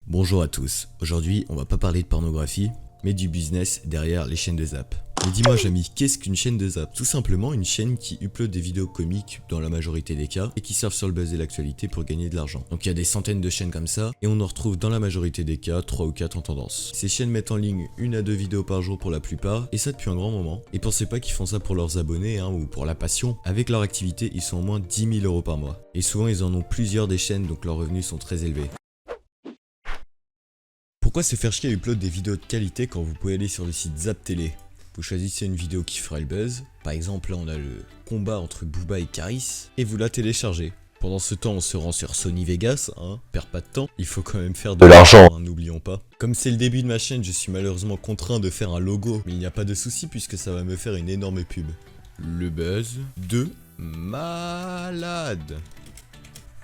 Bonjour à tous, aujourd'hui on va pas parler de pornographie, mais du business derrière les chaînes de zap. Mais dis-moi Jamy, qu'est-ce qu'une chaîne de zap? Tout simplement une chaîne qui upload des vidéos comiques dans la majorité des cas et qui servent sur le buzz et l'actualité pour gagner de l'argent. Donc il y a des centaines de chaînes comme ça et on en retrouve dans la majorité des cas 3 ou 4 en tendance. Ces chaînes mettent en ligne 1 à 2 vidéos par jour pour la plupart et ça depuis un grand moment. Et pensez pas qu'ils font ça pour leurs abonnés ou pour la passion. Avec leur activité ils sont au moins 10 000 € par mois. Et souvent ils en ont plusieurs des chaînes donc leurs revenus sont très élevés. Pourquoi se faire chier à upload des vidéos de qualité quand vous pouvez aller sur le site Zap Télé? Vous choisissez une vidéo qui fera le buzz, par exemple là on a le combat entre Booba et Caris, et vous la téléchargez. Pendant ce temps on se rend sur Sony Vegas, perd pas de temps, il faut quand même faire de l'argent, n'oublions pas. Comme c'est le début de ma chaîne, je suis malheureusement contraint de faire un logo, mais il n'y a pas de souci puisque ça va me faire une énorme pub. Le buzz de malade.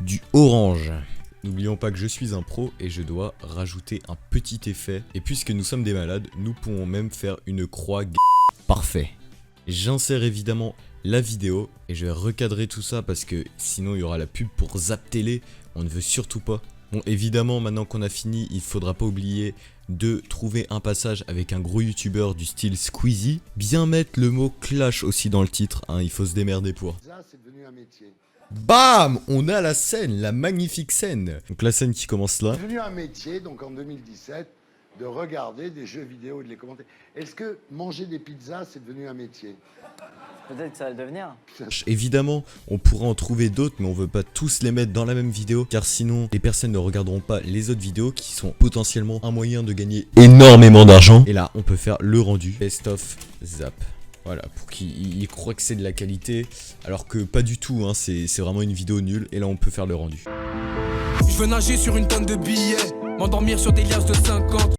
Du orange. N'oublions pas que je suis un pro et je dois rajouter un petit effet. Et puisque nous sommes des malades, nous pouvons même faire une croix parfait. J'insère évidemment la vidéo et je vais recadrer tout ça parce que sinon il y aura la pub pour Zap Télé. On ne veut surtout pas. Bon évidemment maintenant qu'on a fini, il faudra pas oublier de trouver un passage avec un gros youtubeur du style Squeezie. Bien mettre le mot clash aussi dans le titre, il faut se démerder pour. Ça, c'est devenu un métier. Bam! On a la scène, la magnifique scène. Donc la scène qui commence là. C'est devenu un métier, donc en 2017, de regarder des jeux vidéo et de les commenter. Est-ce que manger des pizzas, c'est devenu un métier? Peut-être que ça va le devenir. Évidemment, on pourra en trouver d'autres, mais on veut pas tous les mettre dans la même vidéo, car sinon, les personnes ne regarderont pas les autres vidéos qui sont potentiellement un moyen de gagner énormément d'argent. Et là, on peut faire le rendu Best of Zap. Voilà, pour qu'ils croient que c'est de la qualité, alors que pas du tout, c'est vraiment une vidéo nulle, et là on peut faire le rendu. Je veux nager sur une tonne de billets, m'endormir sur des liasses de 50.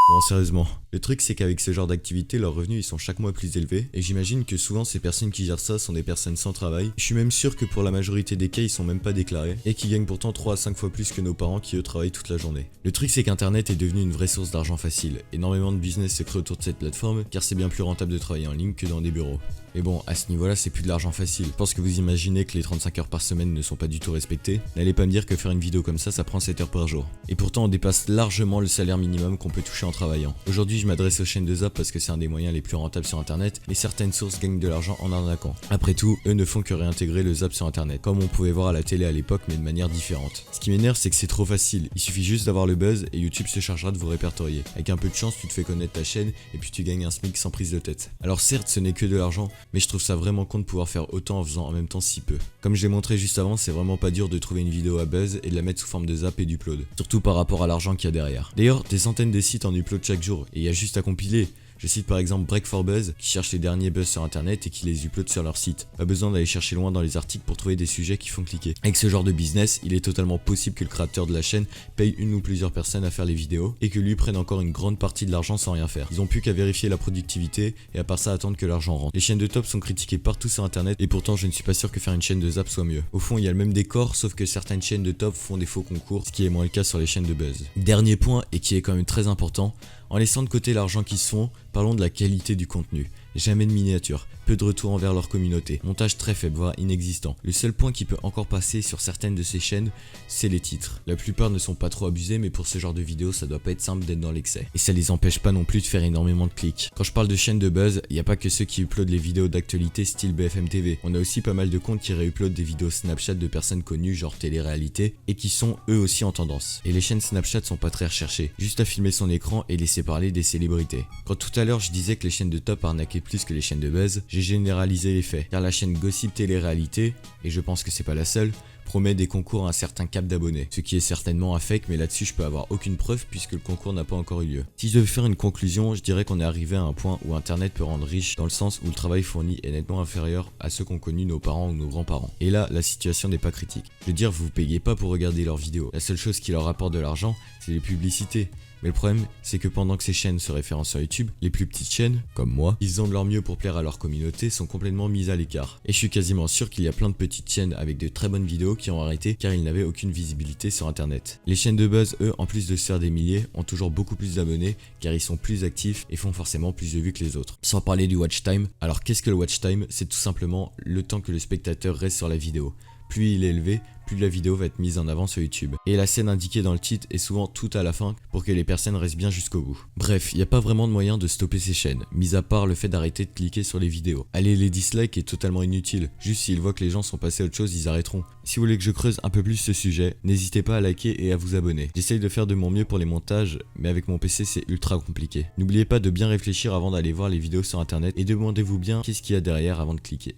Bon sérieusement, le truc c'est qu'avec ce genre d'activité, leurs revenus ils sont chaque mois plus élevés, et j'imagine que souvent ces personnes qui gèrent ça sont des personnes sans travail. Je suis même sûr que pour la majorité des cas ils sont même pas déclarés, et qui gagnent pourtant 3 à 5 fois plus que nos parents qui eux travaillent toute la journée. Le truc c'est qu'internet est devenu une vraie source d'argent facile, énormément de business se crée autour de cette plateforme, car c'est bien plus rentable de travailler en ligne que dans des bureaux. Mais bon, à ce niveau-là, c'est plus de l'argent facile. Je pense que vous imaginez que les 35 heures par semaine ne sont pas du tout respectées. N'allez pas me dire que faire une vidéo comme ça prend 7 heures par jour. Et pourtant, on dépasse largement le salaire minimum qu'on peut toucher en travaillant. Aujourd'hui, je m'adresse aux chaînes de Zap parce que c'est un des moyens les plus rentables sur internet, mais certaines sources gagnent de l'argent en arnaquant. Après tout, eux ne font que réintégrer le Zap sur internet, comme on pouvait voir à la télé à l'époque, mais de manière différente. Ce qui m'énerve, c'est que c'est trop facile. Il suffit juste d'avoir le buzz et YouTube se chargera de vous répertorier. Avec un peu de chance, tu te fais connaître ta chaîne et puis tu gagnes un SMIC sans prise de tête. Alors certes, ce n'est que de l'argent, mais je trouve ça vraiment con de pouvoir faire autant en faisant en même temps si peu. Comme je l'ai montré juste avant, c'est vraiment pas dur de trouver une vidéo à buzz et de la mettre sous forme de zap et d'upload. Surtout par rapport à l'argent qu'il y a derrière. D'ailleurs, des centaines de sites en upload chaque jour et il y a juste à compiler. Je cite par exemple Break4Buzz qui cherche les derniers buzz sur internet et qui les upload sur leur site. Pas besoin d'aller chercher loin dans les articles pour trouver des sujets qui font cliquer. Avec ce genre de business, il est totalement possible que le créateur de la chaîne paye une ou plusieurs personnes à faire les vidéos et que lui prenne encore une grande partie de l'argent sans rien faire. Ils ont plus qu'à vérifier la productivité et à part ça attendre que l'argent rentre. Les chaînes de top sont critiquées partout sur internet et pourtant je ne suis pas sûr que faire une chaîne de zap soit mieux. Au fond il y a le même décor sauf que certaines chaînes de top font des faux concours, ce qui est moins le cas sur les chaînes de buzz. Dernier point et qui est quand même très important, en laissant de côté l'argent qui se font, parlons de la qualité du contenu. Jamais de miniature, peu de retour envers leur communauté, montage très faible voire inexistant. Le seul point qui peut encore passer sur certaines de ces chaînes, c'est les titres. La plupart ne sont pas trop abusés mais pour ce genre de vidéo ça doit pas être simple d'être dans l'excès. Et ça les empêche pas non plus de faire énormément de clics. Quand je parle de chaînes de buzz, il n'y a pas que ceux qui uploadent les vidéos d'actualité style BFM TV. On a aussi pas mal de comptes qui réuploadent des vidéos Snapchat de personnes connues genre télé-réalité et qui sont eux aussi en tendance. Et les chaînes Snapchat sont pas très recherchées, juste à filmer son écran et laisser parler des célébrités. Quand tout à l'heure je disais que les chaînes de top arnaquaient plus que les chaînes de buzz, j'ai généralisé les faits, car la chaîne Gossip Télé-Réalité, et je pense que c'est pas la seule, promet des concours à un certain cap d'abonnés, ce qui est certainement un fake mais là-dessus je peux avoir aucune preuve puisque le concours n'a pas encore eu lieu. Si je devais faire une conclusion, je dirais qu'on est arrivé à un point où internet peut rendre riche dans le sens où le travail fourni est nettement inférieur à ceux qu'ont connus nos parents ou nos grands-parents. Et là, la situation n'est pas critique. Je veux dire, vous payez pas pour regarder leurs vidéos, la seule chose qui leur rapporte de l'argent, c'est les publicités. Mais le problème, c'est que pendant que ces chaînes se référencent sur YouTube, les plus petites chaînes, comme moi, ils ont de leur mieux pour plaire à leur communauté, sont complètement mises à l'écart. Et je suis quasiment sûr qu'il y a plein de petites chaînes avec de très bonnes vidéos qui ont arrêté car ils n'avaient aucune visibilité sur internet. Les chaînes de buzz, eux, en plus de se faire des milliers, ont toujours beaucoup plus d'abonnés car ils sont plus actifs et font forcément plus de vues que les autres. Sans parler du watch time, alors qu'est-ce que le watch time? C'est tout simplement le temps que le spectateur reste sur la vidéo. Plus il est élevé, plus plus la vidéo va être mise en avant sur YouTube. Et la scène indiquée dans le titre est souvent tout à la fin pour que les personnes restent bien jusqu'au bout. Bref, il n'y a pas vraiment de moyen de stopper ces chaînes, mis à part le fait d'arrêter de cliquer sur les vidéos. Aller les dislikes est totalement inutile, juste s'ils voient que les gens sont passés à autre chose, ils arrêteront. Si vous voulez que je creuse un peu plus ce sujet, n'hésitez pas à liker et à vous abonner. J'essaye de faire de mon mieux pour les montages, mais avec mon PC c'est ultra compliqué. N'oubliez pas de bien réfléchir avant d'aller voir les vidéos sur internet et demandez-vous bien qu'est-ce qu'il y a derrière avant de cliquer.